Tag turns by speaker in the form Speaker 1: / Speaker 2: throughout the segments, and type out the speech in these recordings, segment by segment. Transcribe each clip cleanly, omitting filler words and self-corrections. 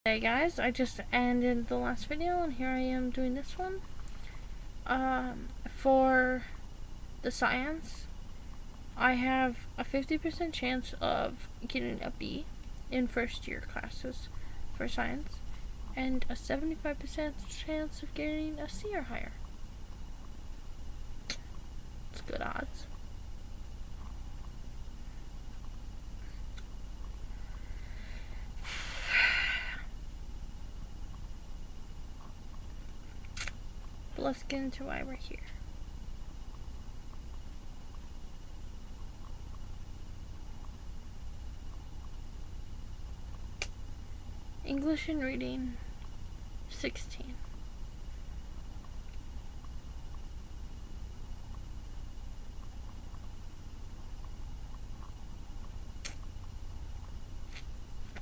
Speaker 1: Hey guys, I just ended the last video and here I am doing this one. For the science, I have a 50% chance of getting a B in first year classes for science and a 75% chance of getting a C or higher. It's good odds. But let's get into why we're here. English and reading, 16.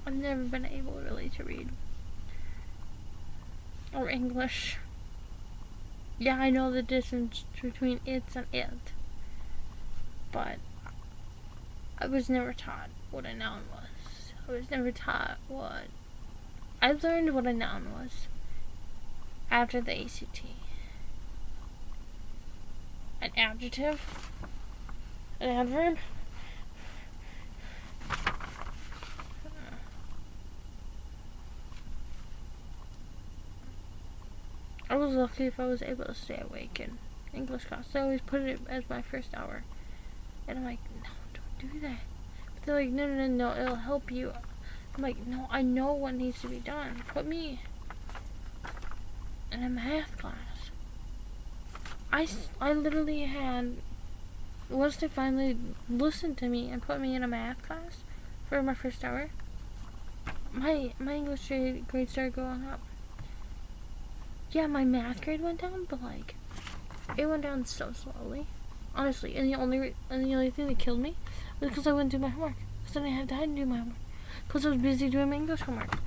Speaker 1: I've never been able really to read. Or English. Yeah, I know the difference between it's and it. But I was never taught what a noun was. I was never taught what... I learned what a noun was after the ACT. An adjective? An adverb? I was lucky if I was able to stay awake in English class. I always put it as my first hour. And I'm like, no, don't do that. But they're like, no, it'll help you. I'm like, no, I know what needs to be done. Put me in a math class. I literally had, once they finally listened to me and put me in a math class for my first hour, my English grade started going up. Yeah, my math grade went down, but like, it went down so slowly, honestly. And the only thing that killed me was because I wouldn't do my homework. Because then I had to do my homework. Because I was busy doing my English homework.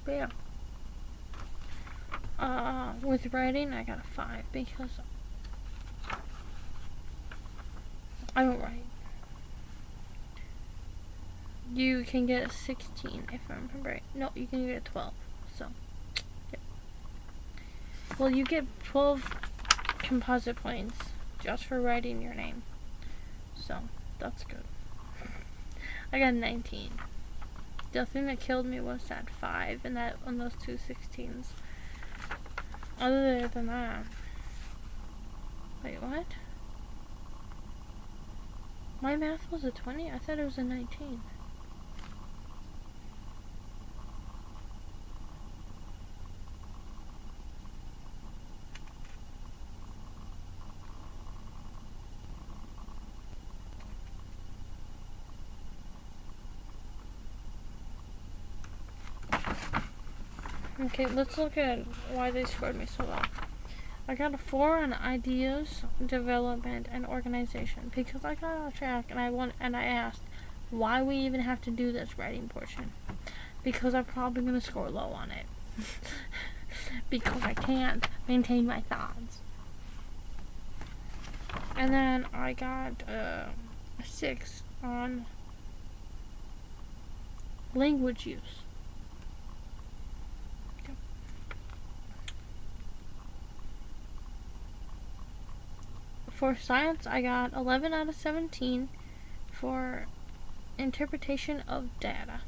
Speaker 1: But yeah. With writing, I got a 5 because I don't write. You can get a 16 if I remember right. No, you can get a 12. So, yeah. Well, you get 12 composite points just for writing your name. So, that's good. I got 19. The thing that killed me was that 5 and that on those two 16s. Other than that. Wait, what? My math was a 20? I thought it was a 19. Okay, let's look at why they scored me so low. I got a 4 on ideas, development, and organization because I got off track and I asked why we even have to do this writing portion. Because I'm probably gonna score low on it. Because I can't maintain my thoughts. And then I got a 6 on language use. For science, I got 11 out of 17 for interpretation of data.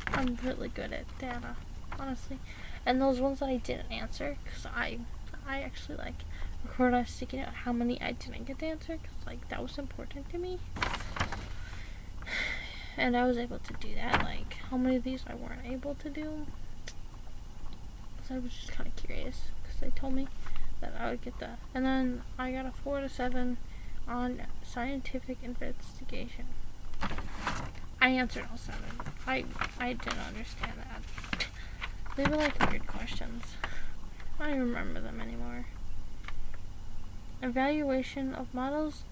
Speaker 1: I'm really good at data, honestly. And those ones that I didn't answer, because I actually like record us sticking out how many I didn't get to answer, because like that was important to me. And I was able to do that. Like, how many of these I weren't able to do? Because I was just kind of curious, because they told me that I would get that. And then I got a 4 out of 7 on scientific investigation. I answered all 7. I didn't understand that. They were like weird questions. I don't remember them anymore. Evaluation of models.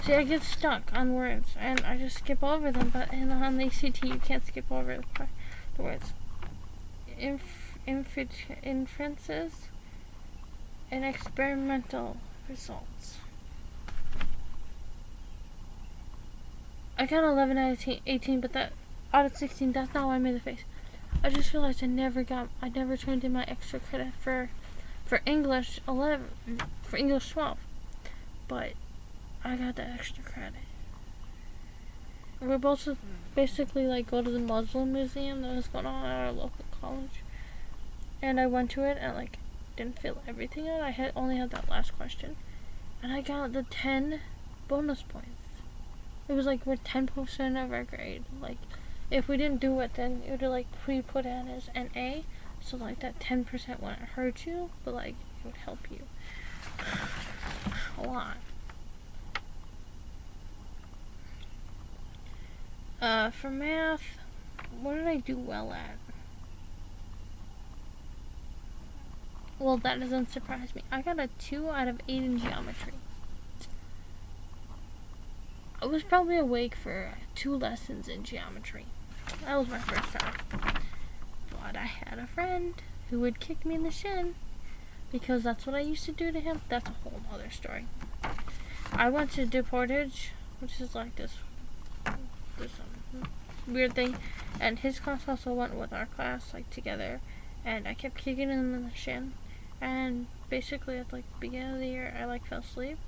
Speaker 1: See, I get stuck on words, and I just skip over them, but on the ACT, you can't skip over the words. Inferences and experimental results. I got 11 out of 18, but that out of 16, that's not why I made the face. I just realized I never turned in my extra credit for English 11, for English 12, but I got that extra credit. We're both basically like go to the Muslim museum that was going on at our local college, and I went to it and like didn't fill everything out. I only had that last question, and I got the 10 bonus points. It was like we're 10% of our grade. Like if we didn't do it, then it would like put in as an A, so like that 10% wouldn't hurt you, but like it would help you a lot. For math, what did I do well at? Well, that doesn't surprise me. I got a 2 out of 8 in geometry. I was probably awake for 2 lessons in geometry. That was my first time. But I had a friend who would kick me in the shin because that's what I used to do to him. That's a whole other story. I went to DePortage, which is like this weird thing, and his class also went with our class like together, and I kept kicking him in the shin, and basically at like the beginning of the year I like fell asleep,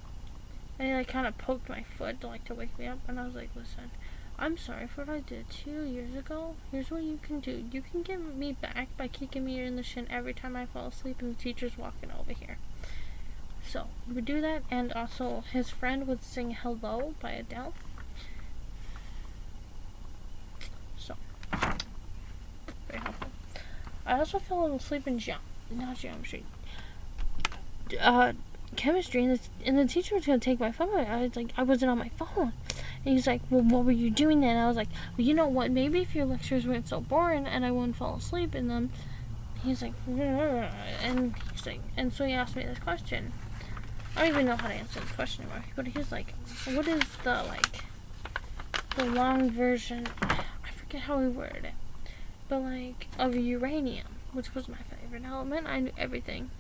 Speaker 1: and he like kind of poked my foot to wake me up, and I was like, listen, I'm sorry for what I did 2 years ago. Here's what you can do. You can get me back by kicking me in the shin every time I fall asleep and the teacher's walking over here. So we would do that, and also his friend would sing Hello by Adele. So very helpful. I also fell asleep in geometry. Chemistry, and the teacher was gonna take my phone. I wasn't on my phone, and he's like, well, what were you doing then? And I was like, well, you know what, maybe if your lectures weren't so boring and I wouldn't fall asleep in them. He's like, and so he asked me this question. I don't even know how to answer this question anymore, but he's like, what is the long version, I forget how he worded it, but like of uranium, which was my favorite element. I knew everything.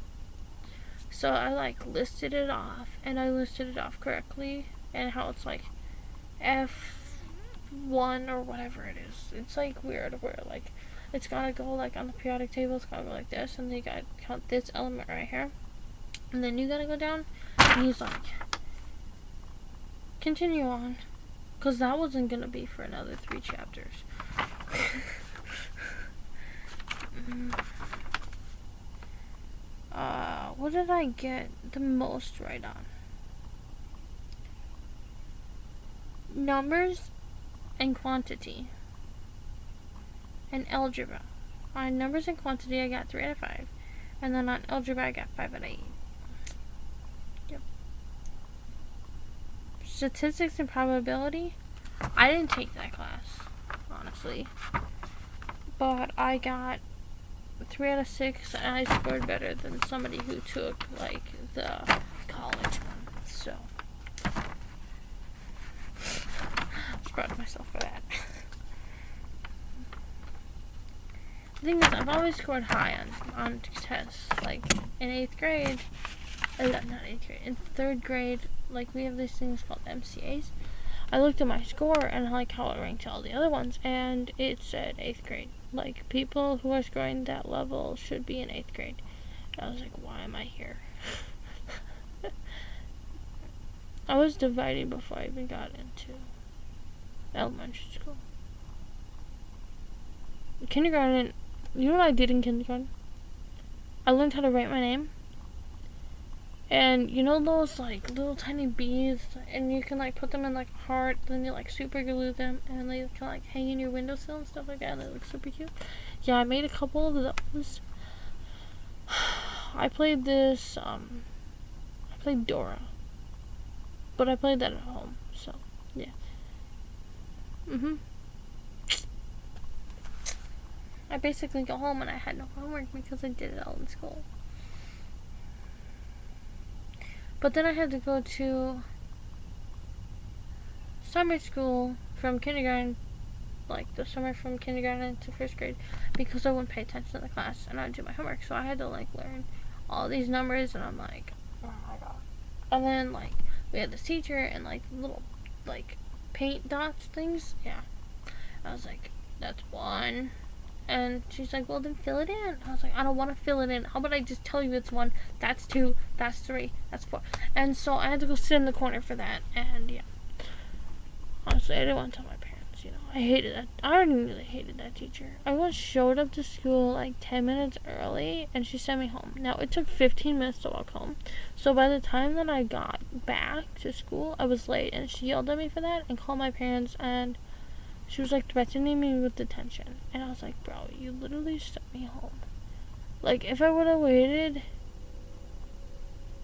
Speaker 1: So I like listed it off, and I listed it off correctly, and how it's like F1 or whatever it is. It's like weird where like it's gotta go like on the periodic table, it's gotta go like this, and then you gotta count this element right here, and then you gotta go down, and he's like, continue on, because that wasn't gonna be for another 3 chapters. What did I get the most right on? Numbers and quantity. And algebra. On numbers and quantity, I got 3 out of 5. And then on algebra, I got 5 out of 8. Yep. Statistics and probability. I didn't take that class, honestly. But I got 3 out of 6, and I scored better than somebody who took like the college one. So I was proud of myself for that. The thing is, I've always scored high on tests. Like in 8th grade, not 8th grade, in 3rd grade, like we have these things called MCAs. I looked at my score and like how it ranked to all the other ones, and it said 8th grade. Like, people who are scoring that level should be in 8th grade. And I was like, why am I here? I was divided before I even got into elementary school. Kindergarten, you know what I did in kindergarten? I learned how to write my name. And you know those like little tiny beads, and you can like put them in like a heart, then you like super glue them, and they can like hang in your windowsill and stuff like that, and they look super cute. Yeah, I made a couple of those. I played this, I played Dora, but I played that at home, so yeah. I basically go home and I had no homework because I did it all in school. But then I had to go to summer school from kindergarten, like the summer from kindergarten to first grade, because I wouldn't pay attention to the class and I'd do my homework. So I had to like learn all these numbers, and I'm like, oh my god. And then like we had this teacher and like little like paint dots things. Yeah, I was like, that's one. And she's like, well, then fill it in. I was like, I don't want to fill it in. How about I just tell you it's 1, that's 2, that's 3, that's 4. And so I had to go sit in the corner for that. And yeah, honestly, I didn't want to tell my parents, you know. I hated that. I really hated that teacher. I once showed up to school like 10 minutes early, and she sent me home. Now, it took 15 minutes to walk home. So by the time that I got back to school, I was late. And she yelled at me for that and called my parents, and she was like threatening me with detention. And I was like, bro, you literally sent me home. Like, if I would have waited,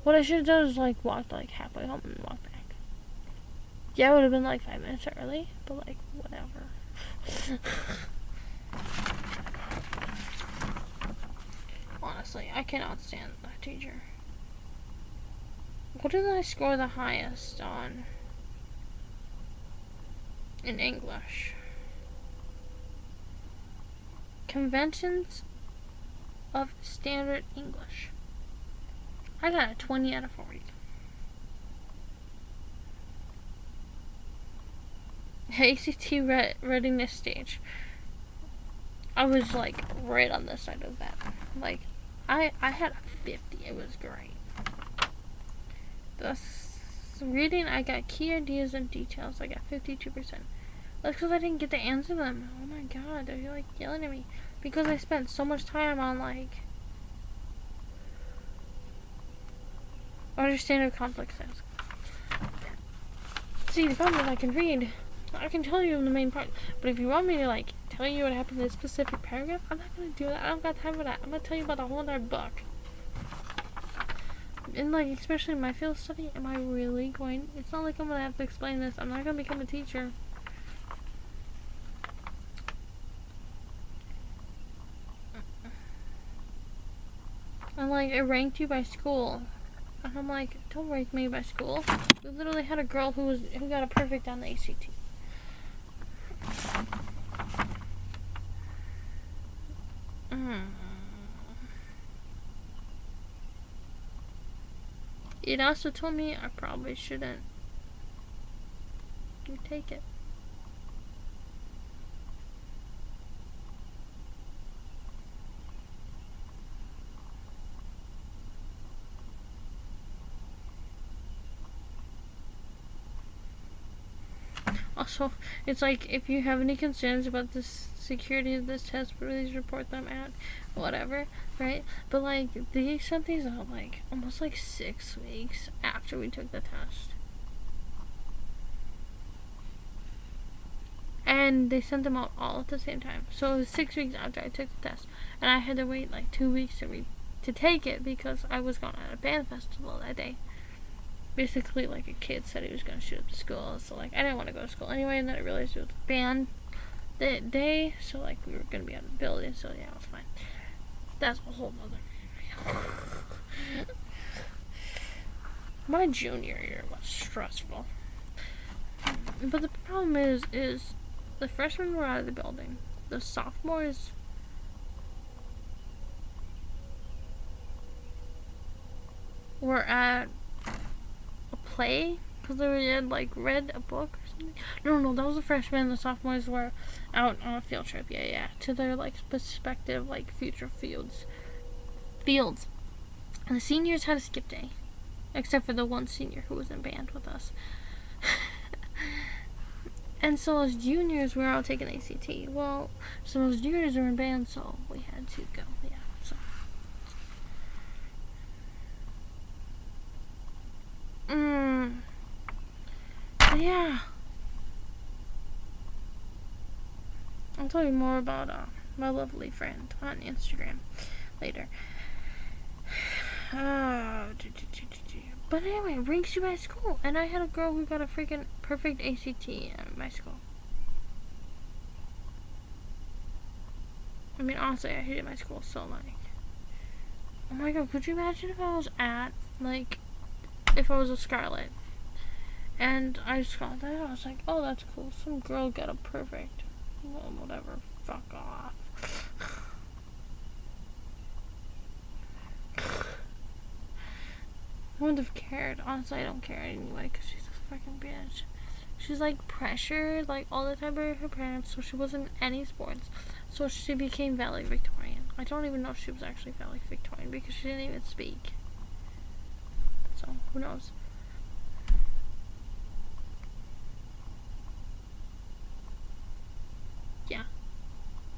Speaker 1: what I should have done is like walked like halfway home and walked back. Yeah, it would have been like 5 minutes early, but like, whatever. Honestly, I cannot stand that teacher. What did I score the highest on in English? Conventions of Standard English. I got a 20 out of 40. ACT readiness stage. I was like right on the side of that. Like, I had a 50. It was great. The reading, I got key ideas and details. I got 52%. That's because I didn't get to answer them. Oh my god, they're like yelling at me. Because I spent so much time on like understanding complex things. See, the problem is I can read. I can tell you the main part. But if you want me to like tell you what happened in a specific paragraph, I'm not gonna do that. I don't got time for that. I'm gonna tell you about the whole entire book. And like, especially in my field study, am I really going? It's not like I'm gonna have to explain this. I'm not gonna become a teacher. And like, it ranked you by school. And I'm like, don't rank me by school. We literally had a girl who got a perfect on the ACT. It also told me I probably shouldn't take it. Also, it's like, if you have any concerns about the security of this test, please report them at whatever, right? But like, they sent these out like almost like 6 weeks after we took the test. And they sent them out all at the same time. So it was 6 weeks after I took the test. And I had to wait like 2 weeks to take it because I was going at a band festival that day. Basically, like, a kid said he was going to shoot up the school, so, like, I didn't want to go to school anyway, and then I realized it was a band that day, so, like, we were going to be out of the building, so, yeah, it was fine. That's a whole nother video. My junior year was stressful. But the problem is the freshmen were out of the building. The sophomores were at play because they had like read a book or something. No, that was the freshmen. The sophomores were out on a field trip. Yeah, to their like respective like future fields. And the seniors had a skip day, except for the one senior who was in band with us. And so as juniors, we were all taking ACT. Well, so as juniors were in band, so we had to go. Yeah, so. Yeah. I'll tell you more about my lovely friend on Instagram later. But anyway, it ranks you by school. And I had a girl who got a freaking perfect ACT at my school. I mean, honestly, I hated my school so like. Oh my god, could you imagine if I was at, like, if I was a Scarlet And I scrolled that. I was like, oh, that's cool. Some girl got a perfect. Well, whatever. Fuck off. I wouldn't have cared. Honestly, I don't care anyway because she's a fucking bitch. She's like pressured like all the time by her parents, so she wasn't in any sports. So she became valedictorian. I don't even know if she was actually valedictorian because she didn't even speak. So who knows? Yeah.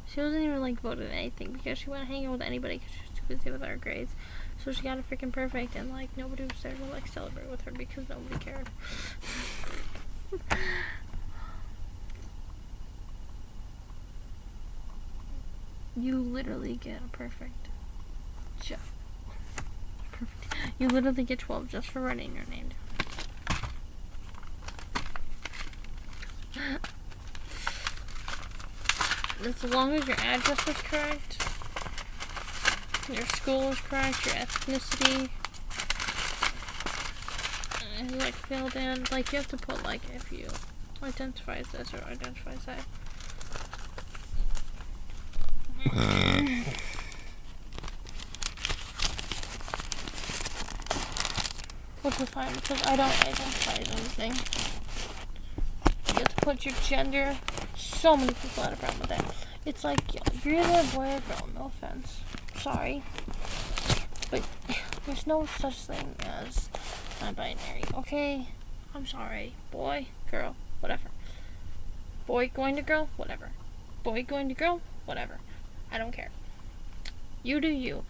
Speaker 1: She wasn't even like voted anything because she wouldn't hang out with anybody because she was too busy with her grades. So she got a freaking perfect, and like nobody was there to like celebrate with her because nobody cared. You literally get a perfect. Perfect. You literally get 12 just for writing your name down. As long as your address is correct, your school is correct, your ethnicity is like filled in. Like you have to put like if you identify as this or identify as that. Which is fine because I don't identify as anything. You have to put your gender. So many people had a problem with that. It's like, yo, you're either a boy or a girl, no offense. Sorry. But there's no such thing as non-binary, okay? I'm sorry. Boy, girl, whatever. Boy going to girl, whatever. Boy going to girl, whatever. I don't care. You do you.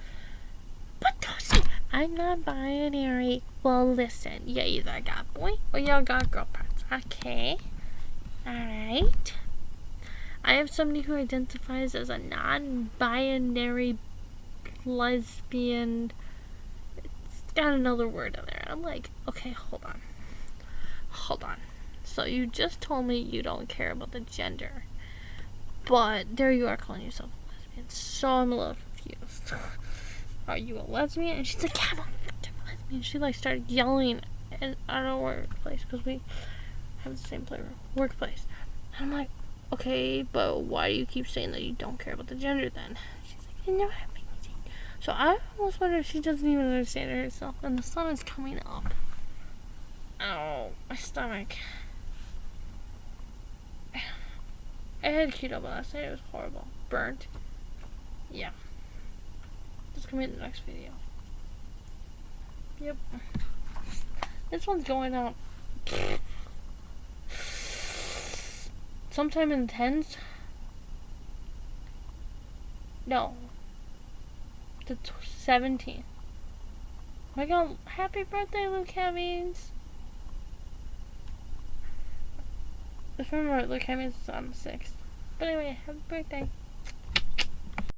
Speaker 1: But Toasty, I'm not binary. Well, listen, you either got boy or you got girl parts, okay? Alright? I have somebody who identifies as a non-binary lesbian. It's got another word in there. I'm like, okay, hold on. So you just told me you don't care about the gender, but there you are calling yourself a lesbian. So I'm a little confused. Are you a lesbian? And she's like, yeah, I'm a lesbian. She like started yelling at our workplace because we have the same workplace. And I'm like, okay, but why do you keep saying that you don't care about the gender then? She's like, I never have anything. So I almost wonder if she doesn't even understand it herself. And the sun is coming up. Ow, my stomach. I had keto last night. It was horrible. Burnt. Yeah. This can be in the next video. Yep. This one's going out sometime in the 10s. No. The 17th. Oh my god, happy birthday, Luke Hemmings. If I remember, Luke Hemmings is on the 6th. But anyway, happy birthday.